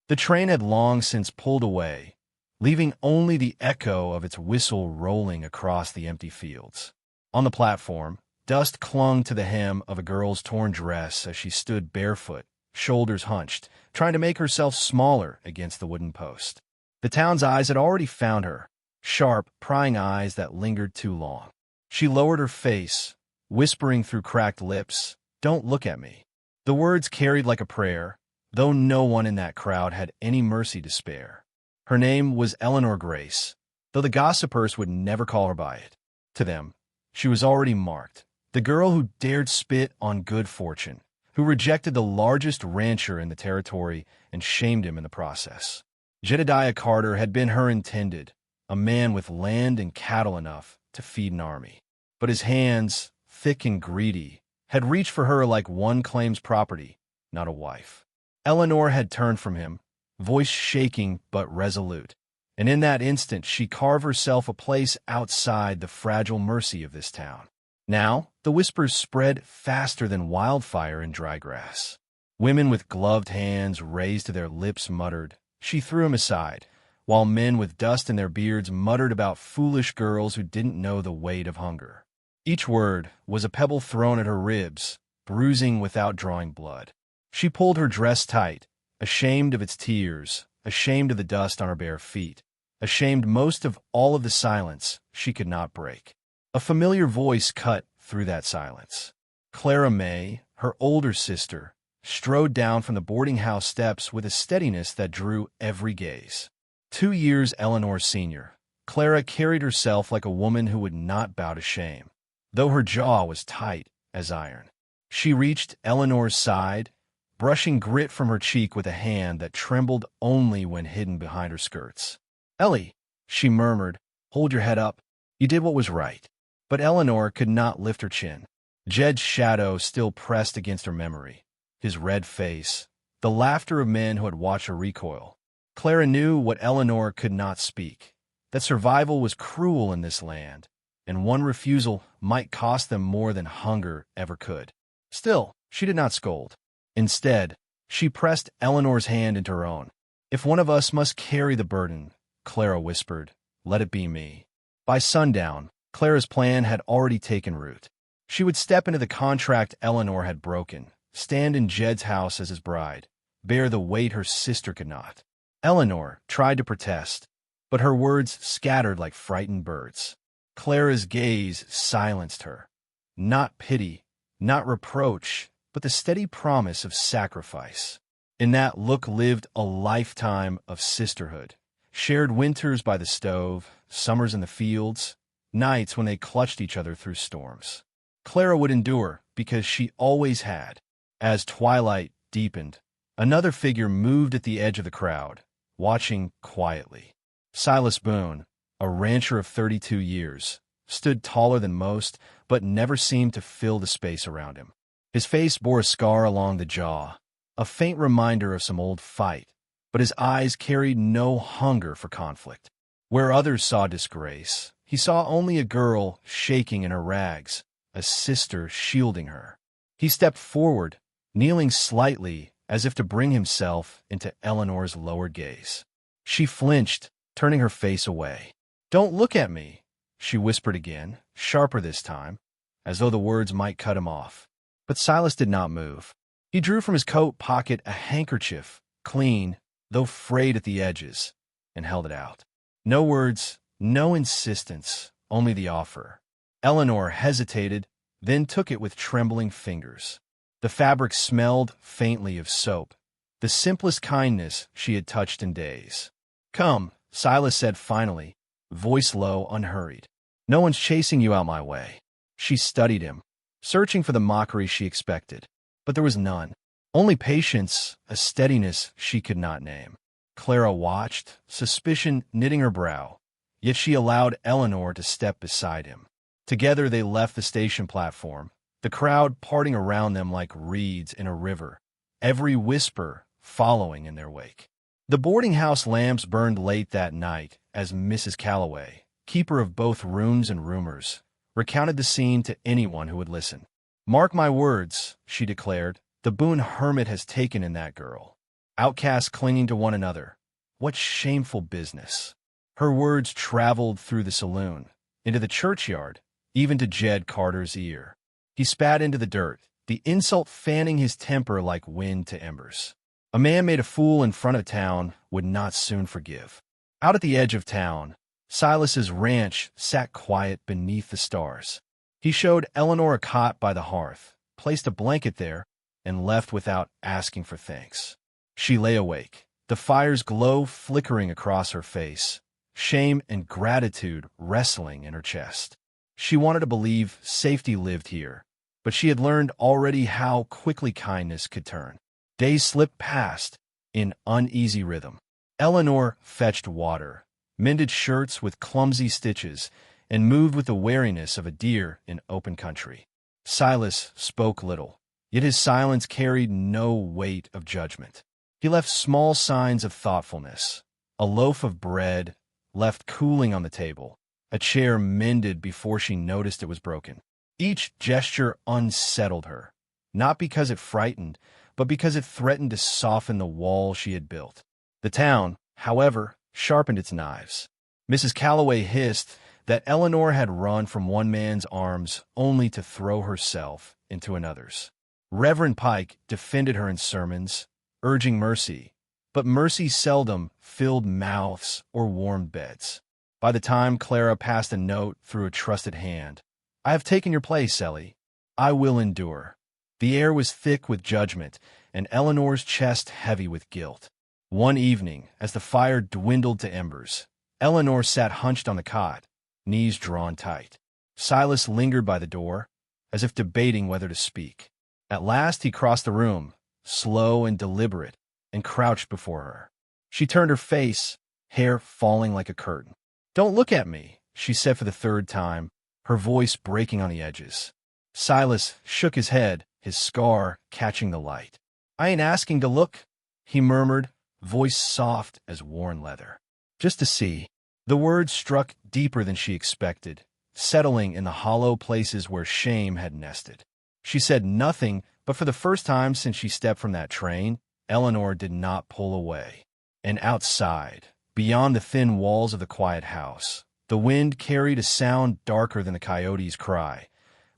The train had long since pulled away, leaving only the echo of its whistle rolling across the empty fields. On the platform, dust clung to the hem of a girl's torn dress as she stood barefoot, shoulders hunched, trying to make herself smaller against the wooden post. The town's eyes had already found her, sharp, prying eyes that lingered too long. She lowered her face, whispering through cracked lips, "Don't look at me." The words carried like a prayer, though no one in that crowd had any mercy to spare. Her name was Eleanor Grace, though the gossipers would never call her by it. To them, she was already marked, the girl who dared spit on good fortune, who rejected the largest rancher in the territory and shamed him in the process. Jedediah Carter had been her intended, a man with land and cattle enough to feed an army. But his hands, thick and greedy, had reached for her like one claims property, not a wife. Eleanor had turned from him, voice shaking but resolute, and in that instant she carved herself a place outside the fragile mercy of this town. Now, the whispers spread faster than wildfire in dry grass. Women with gloved hands raised to their lips muttered. She threw him aside, while men with dust in their beards muttered about foolish girls who didn't know the weight of hunger. Each word was a pebble thrown at her ribs, bruising without drawing blood. She pulled her dress tight, ashamed of its tears, ashamed of the dust on her bare feet, ashamed most of all of the silence she could not break. A familiar voice cut through that silence. Clara May, her older sister, strode down from the boarding house steps with a steadiness that drew every gaze. 2 years Eleanor's senior, Clara carried herself like a woman who would not bow to shame, though her jaw was tight as iron. She reached Eleanor's side, brushing grit from her cheek with a hand that trembled only when hidden behind her skirts. "Ellie," she murmured, "hold your head up. You did what was right." But Eleanor could not lift her chin. Jed's shadow still pressed against her memory, his red face, the laughter of men who had watched her recoil. Clara knew what Eleanor could not speak, that survival was cruel in this land, and one refusal might cost them more than hunger ever could. Still, she did not scold. Instead, she pressed Eleanor's hand into her own. "If one of us must carry the burden," Clara whispered, "let it be me." By sundown, Clara's plan had already taken root. She would step into the contract Eleanor had broken, stand in Jed's house as his bride, bear the weight her sister could not. Eleanor tried to protest, but her words scattered like frightened birds. Clara's gaze silenced her. Not pity, not reproach, but the steady promise of sacrifice. In that look lived a lifetime of sisterhood, shared winters by the stove, summers in the fields, nights when they clutched each other through storms. Clara would endure because she always had. As twilight deepened, another figure moved at the edge of the crowd, watching quietly. Silas Boone, a rancher of 32 years, stood taller than most, but never seemed to fill the space around him. His face bore a scar along the jaw, a faint reminder of some old fight, but his eyes carried no hunger for conflict. Where others saw disgrace, he saw only a girl shaking in her rags, a sister shielding her. He stepped forward, kneeling slightly as if to bring himself into Eleanor's lowered gaze. She flinched, turning her face away. "Don't look at me," she whispered again, sharper this time, as though the words might cut him off. But Silas did not move. He drew from his coat pocket a handkerchief, clean, though frayed at the edges, and held it out. No words, no insistence, only the offer. Eleanor hesitated, then took it with trembling fingers. The fabric smelled faintly of soap, the simplest kindness she had touched in days. "Come," Silas said finally, voice low, unhurried. "No one's chasing you out my way." She studied him, searching for the mockery she expected, but there was none. Only patience, a steadiness she could not name. Clara watched, suspicion knitting her brow, yet she allowed Eleanor to step beside him. Together they left the station platform, the crowd parting around them like reeds in a river, every whisper following in their wake. The boarding house lamps burned late that night as Mrs. Calloway, keeper of both rooms and roomers, recounted the scene to anyone who would listen. "Mark my words," she declared, "the Boone hermit has taken in that girl. outcasts clinging to one another. What shameful business. Her words traveled through the saloon, into the churchyard, even to Jed Carter's ear. He spat into the dirt, the insult fanning his temper like wind to embers. A man made a fool in front of town would not soon forgive. Out at the edge of town, Silas's ranch sat quiet beneath the stars. He showed Eleanor a cot by the hearth, placed a blanket there, and left without asking for thanks. She lay awake, the fire's glow flickering across her face, shame and gratitude wrestling in her chest. She wanted to believe safety lived here, but she had learned already how quickly kindness could turn. Days slipped past in uneasy rhythm. Eleanor fetched water, mended shirts with clumsy stitches, and moved with the wariness of a deer in open country. Silas spoke little, yet his silence carried no weight of judgment. He left small signs of thoughtfulness, a loaf of bread left cooling on the table, a chair mended before she noticed it was broken. Each gesture unsettled her, not because it frightened, but because it threatened to soften the wall she had built. The town, however, sharpened its knives. Mrs. Calloway hissed that Eleanor had run from one man's arms only to throw herself into another's. Reverend Pike defended her in sermons, urging mercy, but mercy seldom filled mouths or warmed beds. By the time Clara passed a note through a trusted hand, "I have taken your place, Ellie. I will endure." The air was thick with judgment, and Eleanor's chest heavy with guilt. One evening, as the fire dwindled to embers, Eleanor sat hunched on the cot, knees drawn tight. Silas lingered by the door, as if debating whether to speak. At last he crossed the room, slow and deliberate, and crouched before her. She turned her face, hair falling like a curtain. "Don't look at me," she said for the third time, her voice breaking on the edges. Silas shook his head, his scar catching the light. "I ain't asking to look," he murmured, voice soft as worn leather. "Just to see." The words struck deeper than she expected, settling in the hollow places where shame had nested. She said nothing, but for the first time since she stepped from that train, Eleanor did not pull away. And outside, beyond the thin walls of the quiet house, the wind carried a sound darker than the coyote's cry,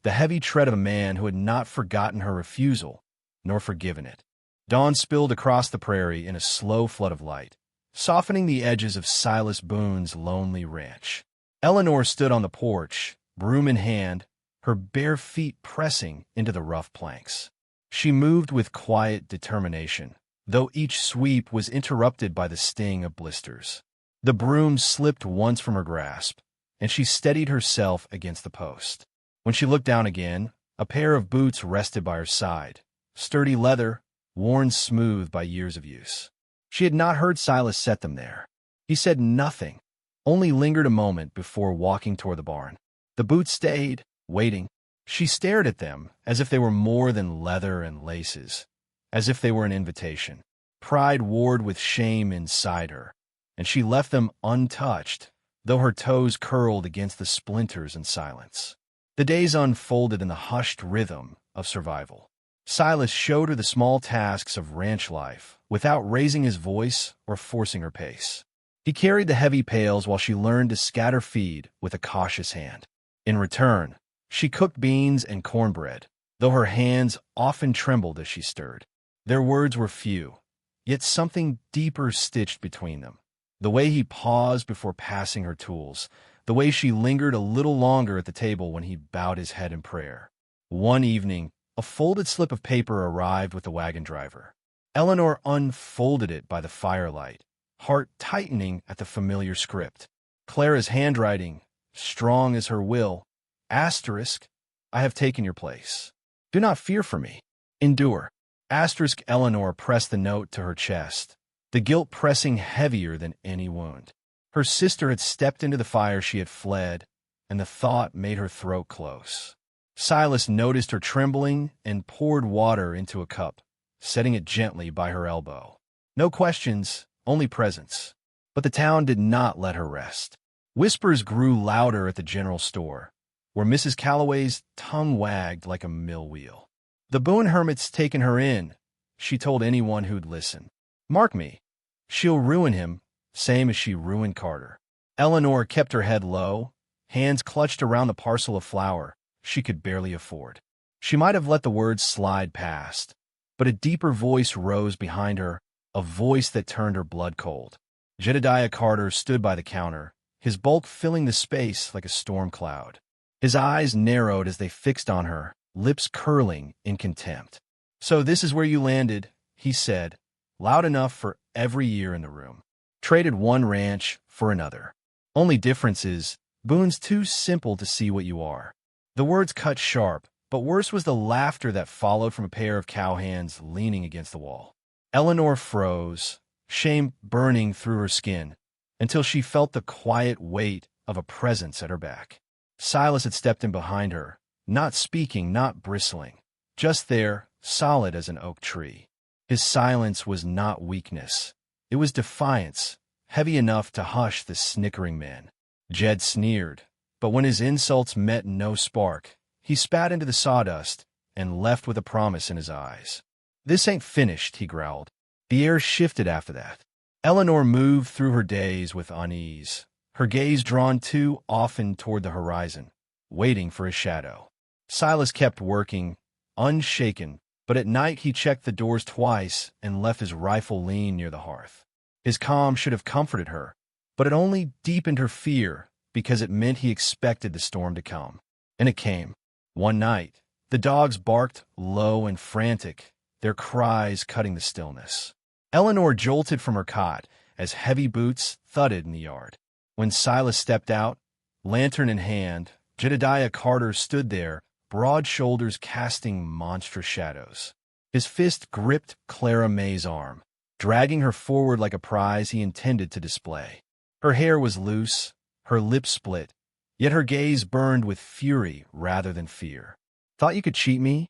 the heavy tread of a man who had not forgotten her refusal, nor forgiven it. Dawn spilled across the prairie in a slow flood of light, softening the edges of Silas Boone's lonely ranch. Eleanor stood on the porch, broom in hand, her bare feet pressing into the rough planks. She moved with quiet determination, though each sweep was interrupted by the sting of blisters. The broom slipped once from her grasp, and she steadied herself against the post. When she looked down again, a pair of boots rested by her side, sturdy leather, worn smooth by years of use. She had not heard Silas set them there. He said nothing, only lingered a moment before walking toward the barn. The boots stayed, waiting. She stared at them as if they were more than leather and laces, as if they were an invitation. Pride warred with shame inside her, and she left them untouched, though her toes curled against the splinters in silence. The days unfolded in the hushed rhythm of survival. Silas showed her the small tasks of ranch life without raising his voice or forcing her pace. He carried the heavy pails while she learned to scatter feed with a cautious hand. In return, she cooked beans and cornbread, though her hands often trembled as she stirred. Their words were few, yet something deeper stitched between them. The way he paused before passing her tools, the way she lingered a little longer at the table when he bowed his head in prayer. One evening, a folded slip of paper arrived with the wagon driver. Eleanor unfolded it by the firelight, heart tightening at the familiar script. Clara's handwriting, strong as her will, asterisk, "I have taken your place. Do not fear for me. Endure." Asterisk. Eleanor pressed the note to her chest, the guilt pressing heavier than any wound. Her sister had stepped into the fire she had fled, and the thought made her throat close. Silas noticed her trembling and poured water into a cup, setting it gently by her elbow. No questions, only presence. But the town did not let her rest. Whispers grew louder at the general store, where Mrs. Calloway's tongue wagged like a mill wheel. "The Boone hermit's taken her in," she told anyone who'd listen. Mark me. She'll ruin him, same as she ruined Carter. Eleanor kept her head low, hands clutched around the parcel of flour she could barely afford. She might have let the words slide past, but a deeper voice rose behind her, a voice that turned her blood cold. Jedediah Carter stood by the counter, his bulk filling the space like a storm cloud. His eyes narrowed as they fixed on her, lips curling in contempt. "So this is where you landed," he said, loud enough for every ear in the room. "Traded one ranch for another. Only difference is, Boone's too simple to see what you are." The words cut sharp, but worse was the laughter that followed from a pair of cowhands leaning against the wall. Eleanor froze, shame burning through her skin, until she felt the quiet weight of a presence at her back. Silas had stepped in behind her, not speaking, not bristling, just there, solid as an oak tree. His silence was not weakness. It was defiance, heavy enough to hush the snickering men. Jed sneered, but when his insults met no spark, he spat into the sawdust and left with a promise in his eyes. "This ain't finished," he growled. The air shifted after that. Eleanor moved through her days with unease, her gaze drawn too often toward the horizon, waiting for a shadow. Silas kept working, unshaken, but at night he checked the doors twice and left his rifle lean near the hearth. His calm should have comforted her, but it only deepened her fear because it meant he expected the storm to come. And it came. One night, the dogs barked low and frantic, their cries cutting the stillness. Eleanor jolted from her cot as heavy boots thudded in the yard. When Silas stepped out, lantern in hand, Jedediah Carter stood there, broad shoulders casting monstrous shadows. His fist gripped Clara May's arm, dragging her forward like a prize he intended to display. Her hair was loose, her lips split, yet her gaze burned with fury rather than fear. "Thought you could cheat me?"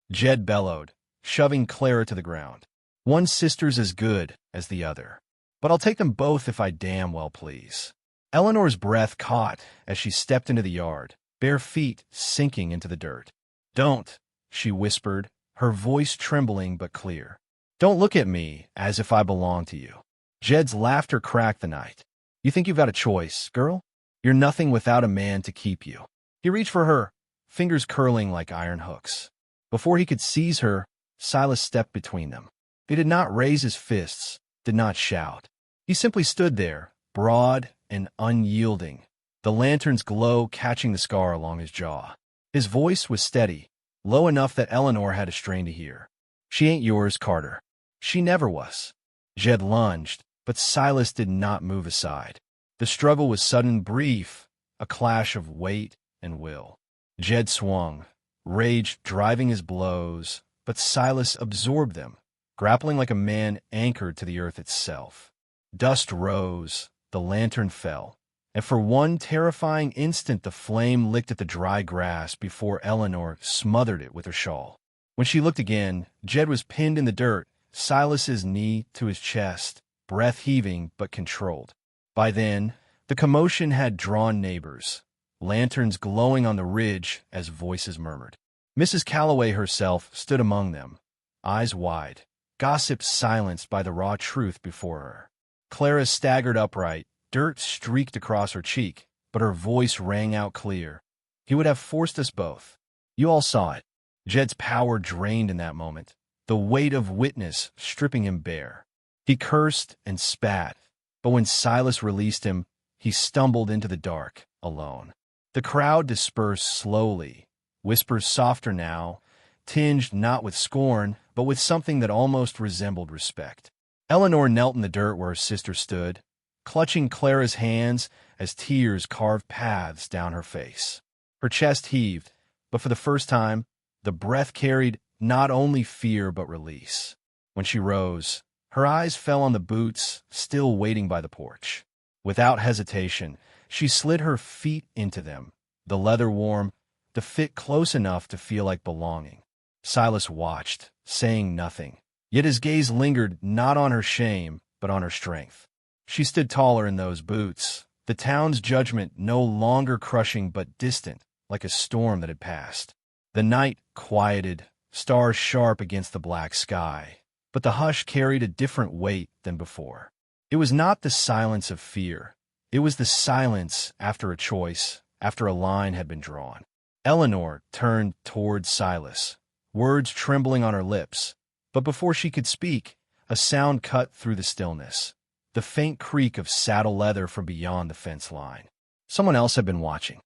Jed bellowed, shoving Clara to the ground. "One sister's as good as the other, but I'll take them both if I damn well please." Eleanor's breath caught as she stepped into the yard, bare feet sinking into the dirt. "Don't," she whispered, her voice trembling but clear. "Don't look at me as if I belong to you." Jed's laughter cracked the night. "You think you've got a choice, girl? You're nothing without a man to keep you." He reached for her, fingers curling like iron hooks. Before he could seize her, Silas stepped between them. He did not raise his fists, did not shout. He simply stood there, broad and unyielding, the lantern's glow catching the scar along his jaw. His voice was steady, low enough that Eleanor had a strain to hear. "She ain't yours, Carter. She never was." Jed lunged, but Silas did not move aside. The struggle was sudden, brief, a clash of weight and will. Jed swung, rage driving his blows, but Silas absorbed them, grappling like a man anchored to the earth itself. Dust rose, the lantern fell, and for one terrifying instant the flame licked at the dry grass before Eleanor smothered it with her shawl. When she looked again, Jed was pinned in the dirt, Silas's knee to his chest, breath heaving but controlled. By then, the commotion had drawn neighbors, lanterns glowing on the ridge as voices murmured. Mrs. Calloway herself stood among them, eyes wide, gossip silenced by the raw truth before her. Clara staggered upright, dirt streaked across her cheek, but her voice rang out clear. "He would have forced us both. You all saw it." Jed's power drained in that moment, the weight of witness stripping him bare. He cursed and spat, but when Silas released him, he stumbled into the dark, alone. The crowd dispersed slowly, whispers softer now, tinged not with scorn, but with something that almost resembled respect. Eleanor knelt in the dirt where her sister stood, clutching Clara's hands as tears carved paths down her face. Her chest heaved, but for the first time, the breath carried not only fear but release. When she rose, her eyes fell on the boots still waiting by the porch. Without hesitation, she slid her feet into them, the leather warm, the fit close enough to feel like belonging. Silas watched, saying nothing, yet his gaze lingered not on her shame, but on her strength. She stood taller in those boots, the town's judgment no longer crushing but distant, like a storm that had passed. The night quieted, stars sharp against the black sky, But the hush carried a different weight than before. It was not the silence of fear. It was the silence after a choice, after a line had been drawn. Eleanor turned toward Silas, words trembling on her lips. But before she could speak, a sound cut through the stillness, the faint creak of saddle leather from beyond the fence line. Someone else had been watching.